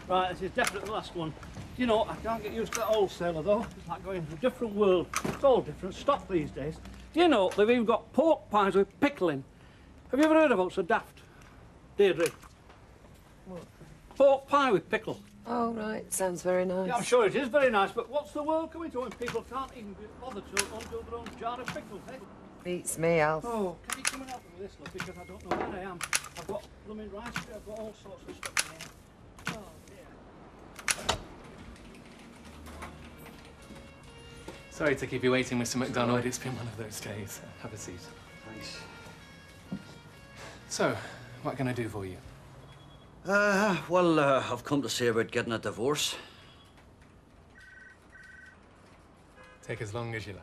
Right, this is definitely the last one. You know, I can't get used to that wholesaler, though. It's like going to a different world. It's all different stock these days. Do you know, they've even got pork pies with pickling. Have you ever heard about so daft? Deirdre? What? Pork pie with pickle. Oh, right. Sounds very nice. Yeah, I'm sure it is very nice, but what's the world coming to when people can't even be bothered to undo their own jar of pickles, eh? Beats me, Alf. Oh, can you come and help me with this, love? Because I don't know where I am. I've got blooming rice, I've got all sorts of stuff in here. Oh, dear. Sorry to keep you waiting, Mr. MacDonald. It's been one of those days. Have a seat. Thanks. So, what can I do for you? Well, I've come to see about getting a divorce. Take as long as you like.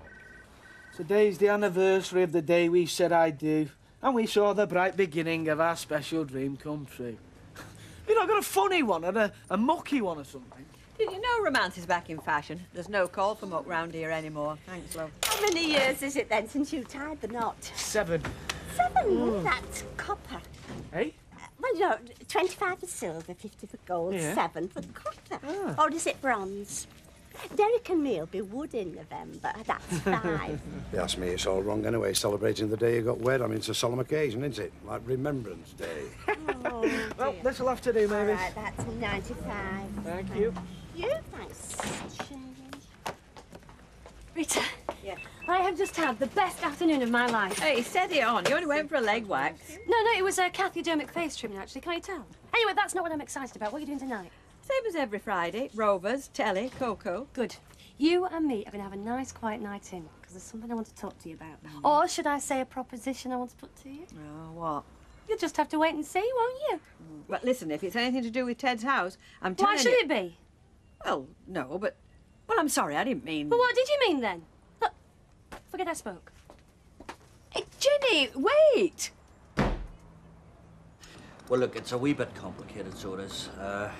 Today's the anniversary of the day we said I do, and we saw the bright beginning of our special dream come true. You not got a funny one or a mucky one or something? Did you know romance is back in fashion? There's no call for muck round here anymore. Thanks, love. How many years is it then since you tied the knot? 7. 7? That's copper. Eh? Well, you know, 25 for silver, 50 for gold, Yeah. 7 for copper. Or is it bronze? Derek and me'll be wood in November. That's 5. They ask me, it's all wrong anyway, celebrating the day you got wed. I mean, it's a solemn occasion, isn't it? Like Remembrance Day. Oh, dear. Well, this'll have to do, maybe. All right, that's 95. Thank you. You? Thanks. Rita. Yeah. I have just had the best afternoon of my life. Hey, steady on. You only went for a leg wax. No, it was a cathydermic face trimming, actually. Can you tell? Anyway, that's not what I'm excited about. What are you doing tonight? Same as every Friday. Rovers, telly, cocoa. Good. You and me are going to have a nice, quiet night in, because there's something I want to talk to you about. Or should I say a proposition I want to put to you? Oh, what? You'll just have to wait and see, won't you? But listen, if it's anything to do with Ted's house, I'm telling you... Why should it be? Well, no, but... Well, I'm sorry, I didn't mean... But what did you mean, then? Look, forget I spoke. Hey, Jenny, wait! Well, look, it's a wee bit complicated, so it is. A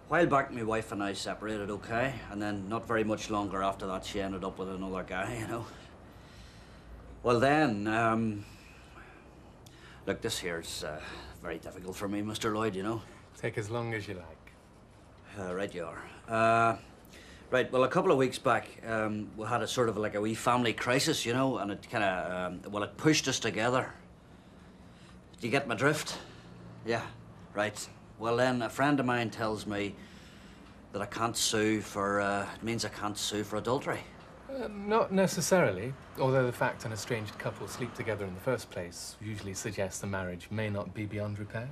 while back, my wife and I separated, okay? And then not very much longer after that, she ended up with another guy, you know? Well, then, look, this here's very difficult for me, Mr. Lloyd, you know? Take as long as you like. Right you are. Right, well, a couple of weeks back, we had a sort of like a wee family crisis, you know, and it kind of, well, it pushed us together. Do you get my drift? Yeah, right. Well, then, a friend of mine tells me that I can't sue for, it means I can't sue for adultery. Not necessarily, although the fact an estranged couple sleep together in the first place usually suggests the marriage may not be beyond repair.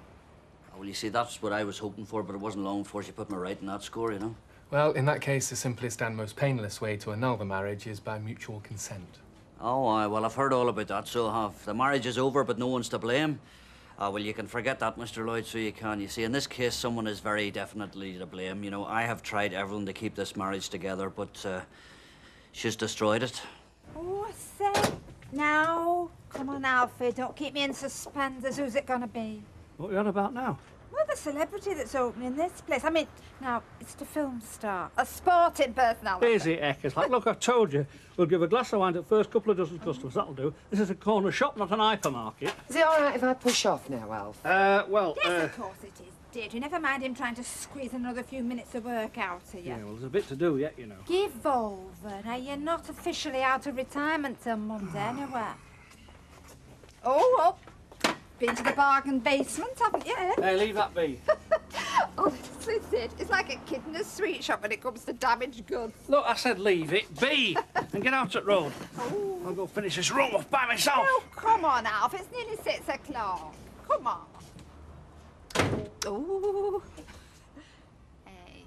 Well, you see, that's what I was hoping for, but it wasn't long before she put me right in that score, you know? Well, in that case, the simplest and most painless way to annul the marriage is by mutual consent. Oh, aye, well, I've heard all about that, so I have. The marriage is over, but no one's to blame. Well, you can forget that, Mr. Lloyd, so you can. You see, in this case, someone is very definitely to blame. You know, I have tried everything to keep this marriage together, but she's destroyed it. Oh, I say, now, come on, Alfie, don't keep me in suspenders. Who's it gonna be? What are you on about now? Well, the celebrity that's opening this place. I mean, now, it's the film star, a sporting personality. Easy, Eck. Like, look, I told you, we'll give a glass of wine to the first couple of dozen customers. That'll do. This is a corner shop, not an hypermarket. Is it all right if I push off now, Alf? Well, Yes, of course it is, Deirdre. Never mind him trying to squeeze another few minutes of work out of you. Yeah, well, there's a bit to do yet, you know. Give over. Now, you're not officially out of retirement till Monday, anyway. Oh, well, been to the bargain basement, haven't you? Hey, leave that be. Oh, this is it. It's like a kid in a sweet shop when it comes to damaged goods. Look, I said leave it be and get out at road. Oh. I'll go finish this room off by myself. Oh, come on, Alf. It's nearly 6 o'clock. Come on. Oh. Hey,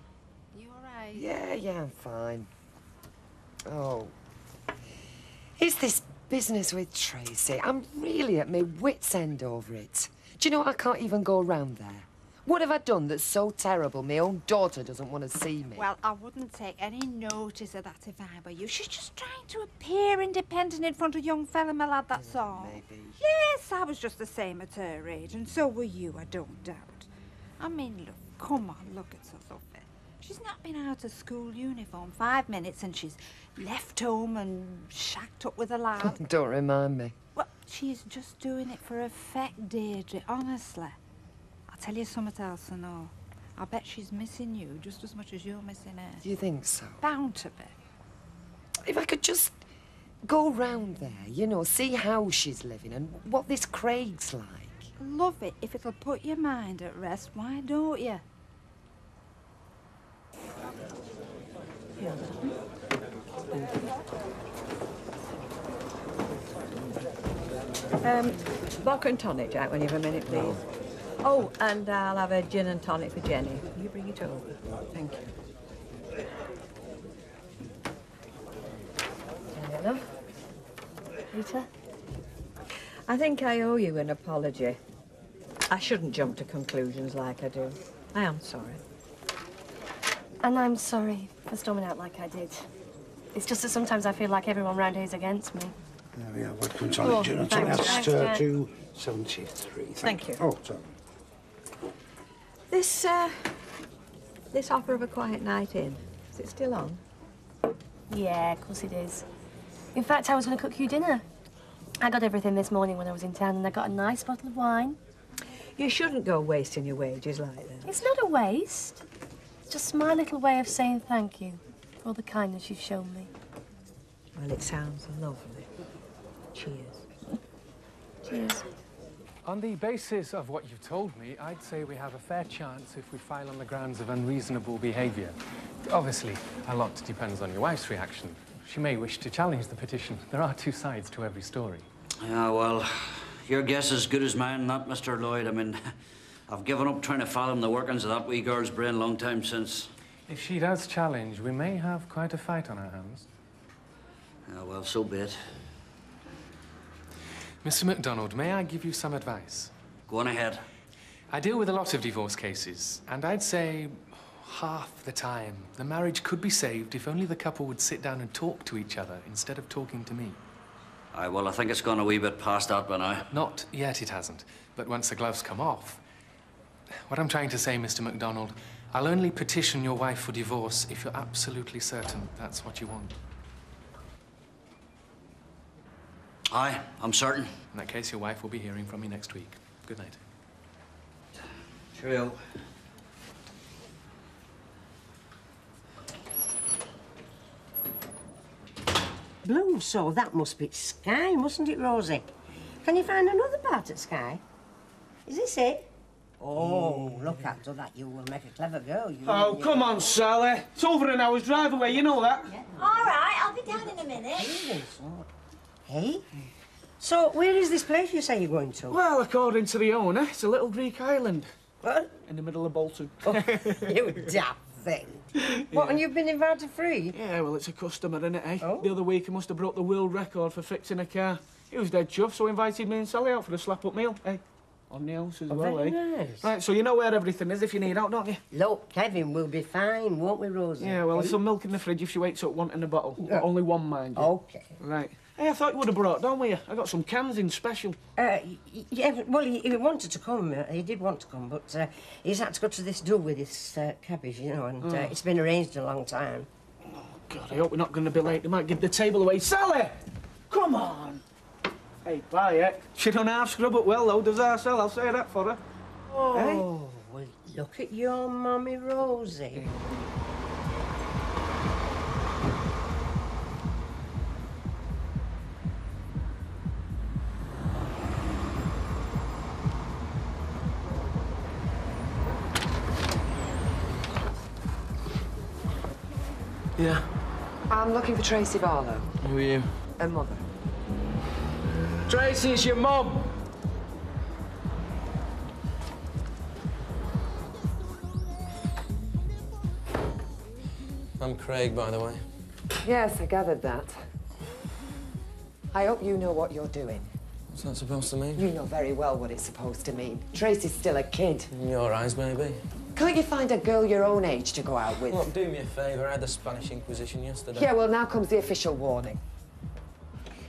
you all right? Yeah, I'm fine. Oh. Is this business with Tracy? I'm really at my wit's end over it. Do you know I can't even go round there? What have I done that's so terrible my own daughter doesn't want to see me? Well, I wouldn't take any notice of that if I were you. She's just trying to appear independent in front of young fella, my lad, that's all. Maybe. Yes, I was just the same at her age, and so were you, I don't doubt. I mean, look, come on, look at Sophie. She's not been out of school uniform 5 minutes, and she's left home and shacked up with a lad. Don't remind me. Well, she's just doing it for effect, Deirdre, honestly. I'll tell you something else, I know. I bet she's missing you just as much as you're missing her. Do you think so? Bound to be. If I could just go round there, you know, see how she's living and what this Craig's like. Love it. If it'll put your mind at rest, why don't you? Vodka and tonic, Jack, when you have a minute, please. Oh, and I'll have a gin and tonic for Jenny. You bring it over. Thank you. Jenny, love. Rita? I think I owe you an apology. I shouldn't jump to conclusions like I do. I am sorry. And I'm sorry for storming out like I did. It's just that sometimes I feel like everyone round here is against me. There we are. Vodka and tonic, gin and tonic. That's £2.73. Thank you. Oh, sorry. This offer of a quiet night in, is it still on? Yeah, of course it is. In fact, I was going to cook you dinner. I got everything this morning when I was in town, and I got a nice bottle of wine. You shouldn't go wasting your wages like that. It's not a waste. It's just my little way of saying thank you for all the kindness you've shown me. Well, it sounds lovely. Cheers. Cheers. On the basis of what you've told me, I'd say we have a fair chance if we file on the grounds of unreasonable behaviour. Obviously, a lot depends on your wife's reaction. She may wish to challenge the petition. There are two sides to every story. Yeah, well, your guess is as good as mine, not Mr. Lloyd. I mean, I've given up trying to fathom the workings of that wee girl's brain a long time since. If she does challenge, we may have quite a fight on our hands. Yeah, well, so be it. Mr. MacDonald, may I give you some advice? Go on ahead. I deal with a lot of divorce cases, and I'd say half the time the marriage could be saved if only the couple would sit down and talk to each other instead of talking to me. Aye, well, I think it's gone a wee bit past that by now. Not yet, it hasn't. But once the gloves come off... What I'm trying to say, Mr. MacDonald, I'll only petition your wife for divorce if you're absolutely certain that's what you want. Aye, I'm certain. In that case, your wife will be hearing from me next week. Good night. Cheerio. Blue, so that must be Skye, mustn't it, Rosie? Can you find another part at Skye? Is this it? Oh, look after that. You will make a clever girl. You Oh, come on, Sally. It's over an hour's drive away, you know that. Yeah. All right, I'll be down in a minute. Hey? So, where is this place you say you're going to? Well, according to the owner, it's a little Greek island. What? In the middle of Bolton. Oh, you daft thing. What, and you've been invited free? Yeah, well, it's a customer, innit, eh? Oh. The other week, he must have broke the world record for fixing a car. He was dead chuffed, so he invited me and Sally out for a slap-up meal, eh? On the house as well, very eh? nice. Right, so you know where everything is if you need out, don't you? Look, Kevin will be fine, won't we, Rosie? Yeah, well, there's some milk in the fridge if she wakes up wanting a bottle. Yeah. But only one, mind you. OK. Right. Hey, I thought you would have brought down with you. I got some cans in special. Yeah, well, he wanted to come. He did want to come, but he's had to go to this do with his cabbage, you know, and it's been arranged a long time. Oh, God, I hope we're not going to be late. They might give the table away. Sally! Come on! Hey, bye, eh? She don't half scrub it well, though, does our Sally? I'll say that for her. Oh, Eh? well, look at your mummy, Rosie. Yeah. I'm looking for Tracy Barlow. Who are you? Her mother. Tracy, it's your mum. I'm Craig, by the way. Yes, I gathered that. I hope you know what you're doing. What's that supposed to mean? You know very well what it's supposed to mean. Tracy's still a kid. In your eyes, maybe. Can't you find a girl your own age to go out with? Look, do me a favour. I had the Spanish Inquisition yesterday. Yeah, well, now comes the official warning.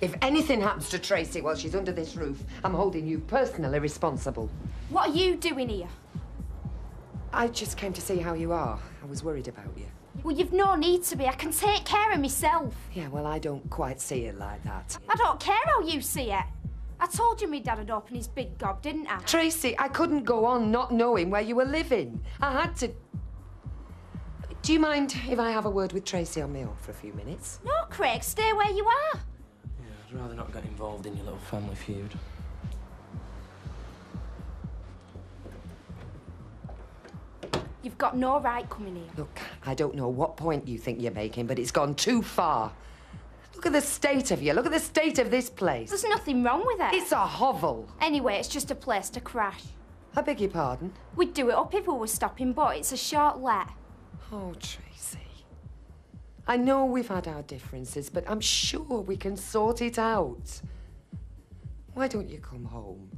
If anything happens to Tracy while she's under this roof, I'm holding you personally responsible. What are you doing here? I just came to see how you are. I was worried about you. Well, you've no need to be. I can take care of myself. Yeah, well, I don't quite see it like that. I don't care how you see it. I told you my dad had opened his big gob, didn't I? Tracy, I couldn't go on not knowing where you were living. I had to... Do you mind if I have a word with Tracy on my own for a few minutes? No, Craig, stay where you are. Yeah, I'd rather not get involved in your little family feud. You've got no right coming here. Look, I don't know what point you think you're making, but it's gone too far. Look at the state of you. Look at the state of this place. There's nothing wrong with it. It's a hovel. Anyway, it's just a place to crash. I beg your pardon? We'd do it up if we were stopping, but it's a short let. Oh, Tracy. I know we've had our differences, but I'm sure we can sort it out. Why don't you come home?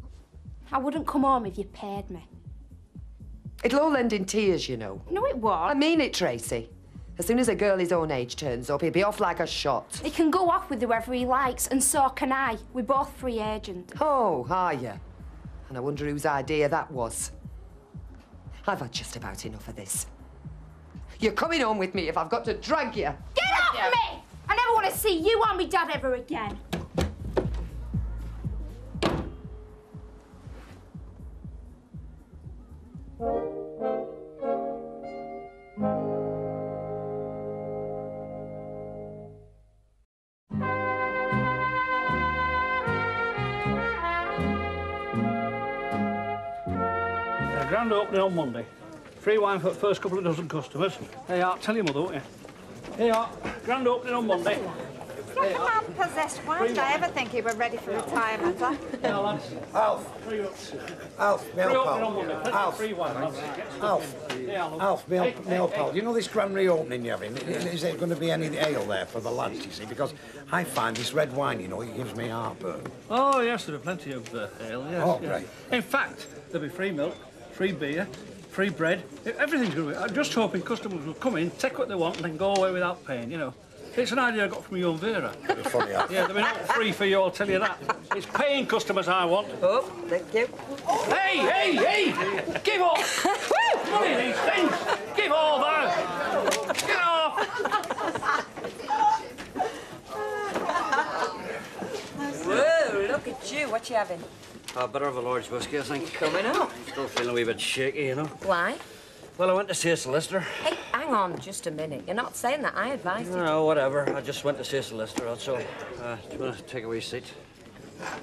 I wouldn't come home if you paid me. It'll all end in tears, you know. No, it won't. I mean it, Tracy. As soon as a girl his own age turns up, he'll be off like a shot. He can go off with whoever he likes, and so can I. We're both free agent. Oh, are you? And I wonder whose idea that was. I've had just about enough of this. You're coming home with me if I've got to drag you. Get off me! I never want to see you or me dad ever again. Grand opening on Monday. Free wine for the first couple of dozen customers. There you are. Tell your mother, won't you? Here you are. Grand opening on Monday. It's like a man-possessed. Why did I ever think he were ready for retirement, huh? Yeah, lads. Alf, mail pal. Alf. Free wine, lads. Alf, mail pal. You know this grand reopening you're having? Is there going to be any ale there for the lads, you see? Because I find this red wine, you know, it gives me heartburn. Oh, yes, there are plenty of ale, yes. Oh, yes. great. In fact, there'll be free milk, free beer, free bread. Everything's going to be... I'm just hoping customers will come in, take what they want, and then go away without paying, you know. It's an idea I got from your own Vera. Funny, Alf. Yeah, they'll be not free for you, I'll tell you that. It's paying customers I want. Oh, thank you. Hey! Give off! Money, these things! Give all that! Get off! Whoa, look at you. What you having? A bit of a large whiskey, I think. Coming up. Still feeling a wee bit shaky, you know. Why? Well, I went to see a solicitor. Hey, hang on just a minute. You're not saying that. I advised you. No, whatever. I just went to see a solicitor, that's all. Do you want to take a wee seat? I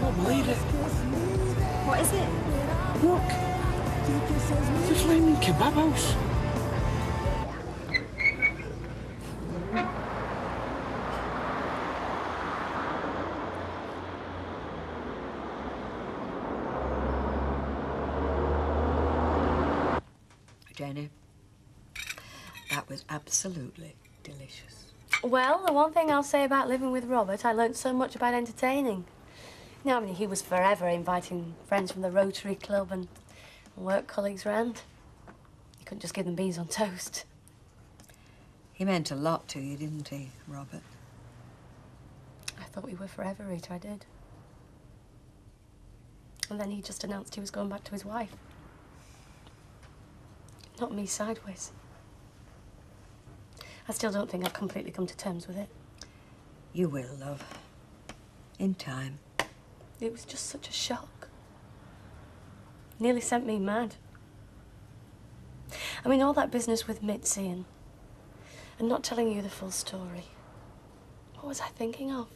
don't believe it. What is it? Look. It's a flaming kebab house. Jenny, that was absolutely delicious. Well, the one thing I'll say about living with Robert, I learnt so much about entertaining. You know, I mean, he was forever inviting friends from the Rotary Club and work colleagues round. You couldn't just give them beans on toast. He meant a lot to you, didn't he, Robert? I thought we were forever, Rita, I did. And then he just announced he was going back to his wife. Not me sideways. I still don't think I've completely come to terms with it. You will, love. In time. It was just such a shock. Nearly sent me mad. I mean, all that business with Mitzi and not telling you the full story. What was I thinking of?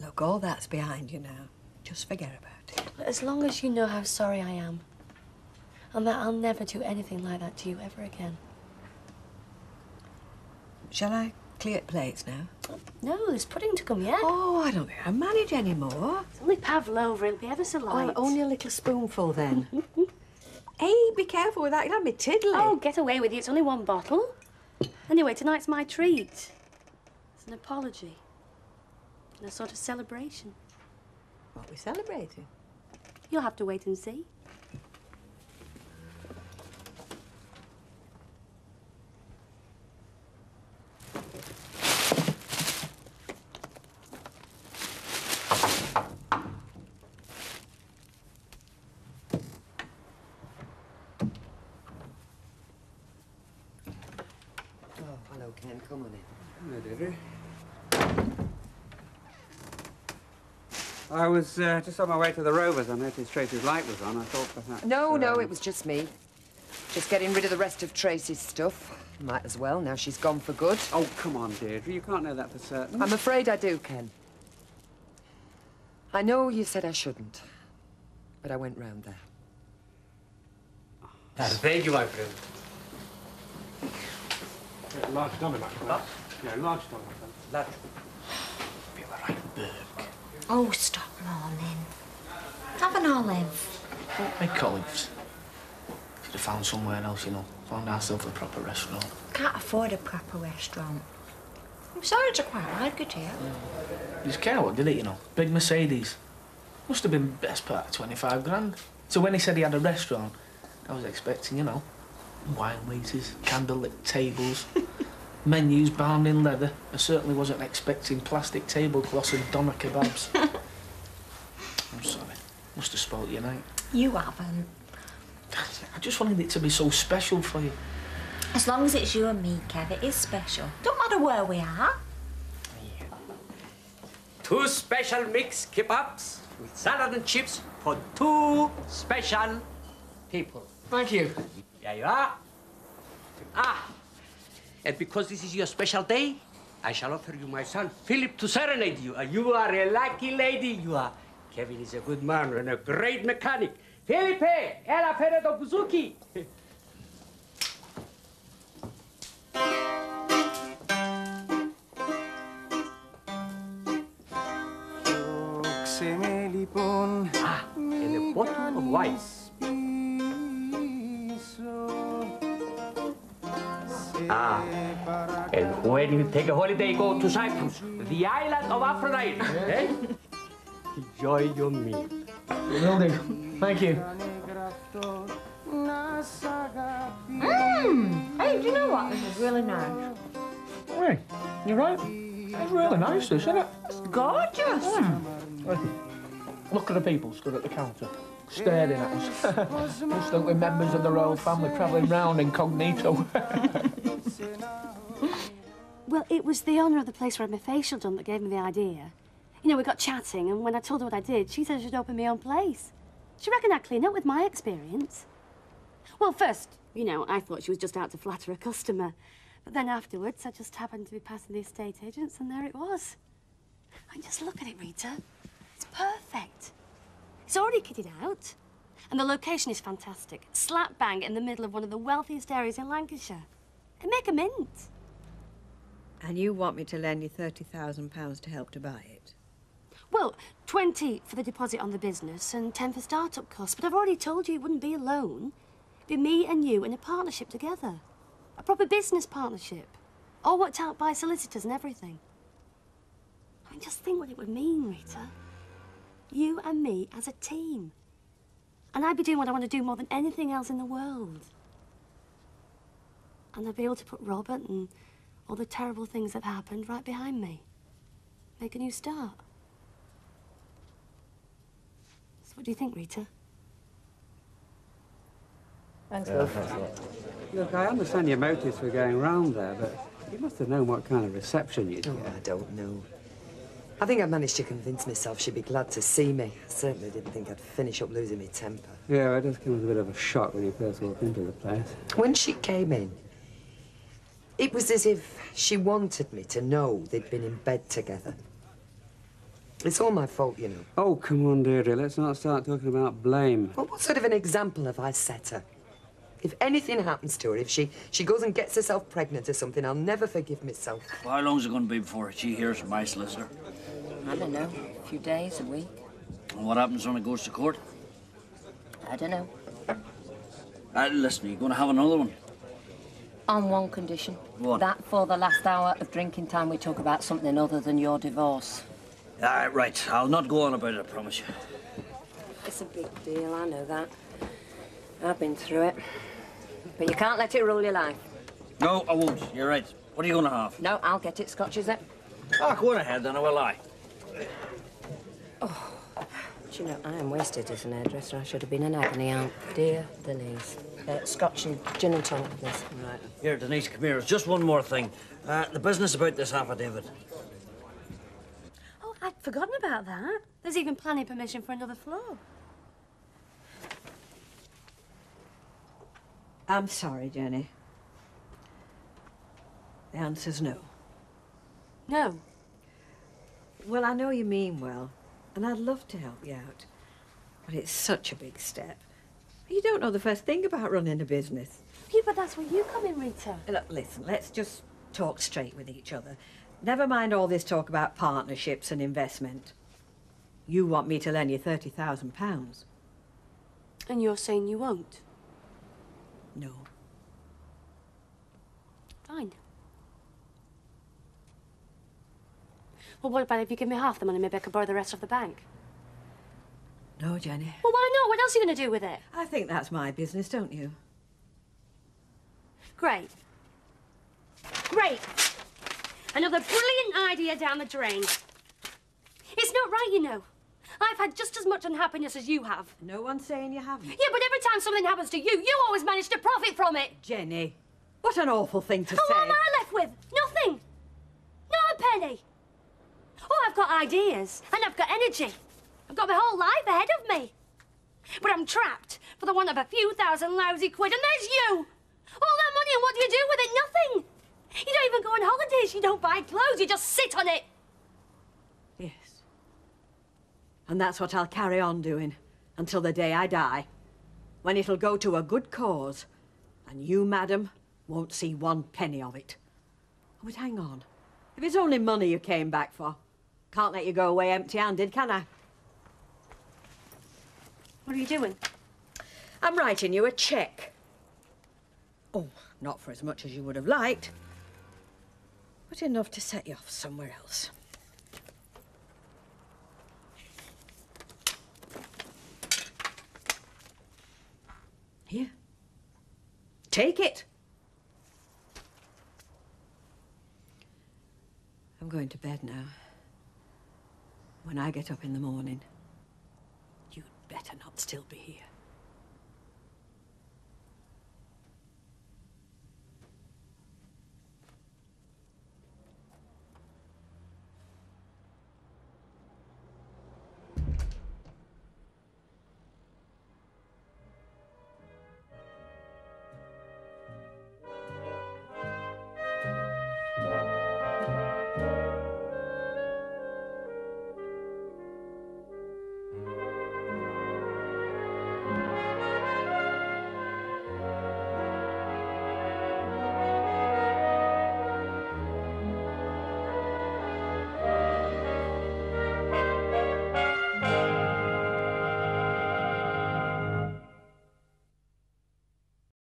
Look, all that's behind you now. Just forget about it. As long as you know how sorry I am, and that I'll never do anything like that to you ever again. Shall I clear plates now? No, there's pudding to come yet. Oh, I don't think I manage anymore. It's only pavlova, it'll be ever so light. Well, only a little spoonful then. Hey, be careful with that, you'll have me tiddly. Oh, get away with you, it's only one bottle. Anyway, tonight's my treat. It's an apology. And a sort of celebration. What are we celebrating? You'll have to wait and see. I was just on my way to the Rovers. I noticed Tracy's light was on. I thought perhaps... No, it was just me. Just getting rid of the rest of Tracy's stuff. Might as well, now she's gone for good. Oh, come on, Deirdre. You can't know that for certain. I'm afraid I do, Ken. I know you said I shouldn't, but I went round there. Thank you, my friend. Large stomach, my friend. Yeah, large stomach, my friend. Large. Feel a right burg. Oh, stop moaning. Have an olive. Don't make olives. Should have found somewhere else, you know. Found ourselves a proper restaurant. Can't afford a proper restaurant. I'm sorry to quite like it here. His car, did it, you know? Big Mercedes. Must have been best part of 25 grand. So when he said he had a restaurant, I was expecting, you know, wine waiters, candlelit tables, menus bound in leather. I certainly wasn't expecting plastic tablecloths and doner kebabs. I'm sorry. Must have spoilt your night. You haven't. I just wanted it to be so special for you. As long as it's you and me, Kev, it is special. Don't matter where we are. 2 special mixed kebabs with salad and chips for 2 special people. Thank you. There you are. And because this is your special day, I shall offer you my son, Philip, to serenade you. You are a lucky lady, you are. Kevin is a good man and a great mechanic. Felipe, è la fere do Buzuki. And a bottle of wine. And when you take a holiday, go to Cyprus, the island of Aphrodite. Eh? Enjoy your meal. Will do. Thank you. Hey, do you know what? This is really nice. Hey, you're right. It's really nice, isn't it? It's gorgeous. Look at the people stood at the counter, staring at us. Must think we're members of the royal family travelling round incognito. Well, it was the owner of the place where I had my facial done that gave me the idea. You know, we got chatting, and when I told her what I did, she said I should open my own place. She reckoned I'd clean up with my experience. Well, first, you know, I thought she was just out to flatter a customer. But then afterwards, I just happened to be passing the estate agents, and there it was. And just look at it, Rita. It's perfect. It's already kitted out. And the location is fantastic. Slap bang in the middle of one of the wealthiest areas in Lancashire. It'd make a mint. And you want me to lend you £30,000 to help to buy it? Well, 20 for the deposit on the business and 10 for start-up costs. But I've already told you it wouldn't be a loan. It'd be me and you in a partnership together. A proper business partnership. All worked out by solicitors and everything. I mean, just think what it would mean, Rita. You and me as a team. And I'd be doing what I want to do more than anything else in the world. And I'd be able to put Robert and all the terrible things that happened right behind me. Make a new start. So what do you think, Rita? Thanks, Love. Look, I understand your motives for going round there, but you must have known what kind of reception you'd get. I don't know. I think I managed to convince myself she'd be glad to see me. I certainly didn't think I'd finish up losing my temper. Yeah, it does come as a bit of a shock when you first walked into the place. When she came in, it was as if she wanted me to know they'd been in bed together. It's all my fault, you know. Oh, come on, Deirdre, let's not start talking about blame. Well, what sort of an example have I set her? If anything happens to her, if she goes and gets herself pregnant or something, I'll never forgive myself. Well, how long's it going to be before she hears from my solicitor? I don't know. A few days, a week. And what happens when it goes to court? I don't know. Listen, you're going to have another one? On one condition. What? That for the last hour of drinking time we talk about something other than your divorce. Right. I'll not go on about it, I promise you. It's a big deal, I know that. I've been through it. But you can't let it rule your life. No, I won't. You're right. What are you going to have? No, I'll get it. Scotch, is it? Oh, go on ahead, then. I will lie. Oh, do you know, I am wasted as an hairdresser. I should have been an agony aunt. Dear Denise. Scotch and gin and tonic, please. Right. Here, Denise, come here. There's just one more thing. The business about this affidavit. Oh, I'd forgotten about that. There's even planning permission for another floor. I'm sorry, Jenny. The answer's no. No. Well, I know you mean well, and I'd love to help you out. But it's such a big step. You don't know the first thing about running a business. Yeah, but that's where you come in, Rita. Look, listen, let's just talk straight with each other. Never mind all this talk about partnerships and investment. You want me to lend you £30,000. And you're saying you won't? No. Fine. Well, what about if you give me half the money, maybe I could borrow the rest of the bank? No, Jenny. Well, why not? What else are you going to do with it? I think that's my business, don't you? Great. Great. Another brilliant idea down the drain. It's not right, you know. I've had just as much unhappiness as you have. No one's saying you haven't. Yeah, but every time something happens to you, you always manage to profit from it. Jenny, what an awful thing to say. What am I left with? Nothing. Not a penny. Oh, I've got ideas, and I've got energy. I've got my whole life ahead of me. But I'm trapped for the want of a few thousand lousy quid, and there's you. All that money, and what do you do with it? Nothing. You don't even go on holidays. You don't buy clothes. You just sit on it. Yes. And that's what I'll carry on doing until the day I die, when it'll go to a good cause, and you, madam, won't see one penny of it. But hang on. If it's only money you came back for, can't let you go away empty-handed, can I? What are you doing? I'm writing you a cheque. Oh, not for as much as you would have liked, but enough to set you off somewhere else. Here. Take it. I'm going to bed now. When I get up in the morning, you'd better not still be here.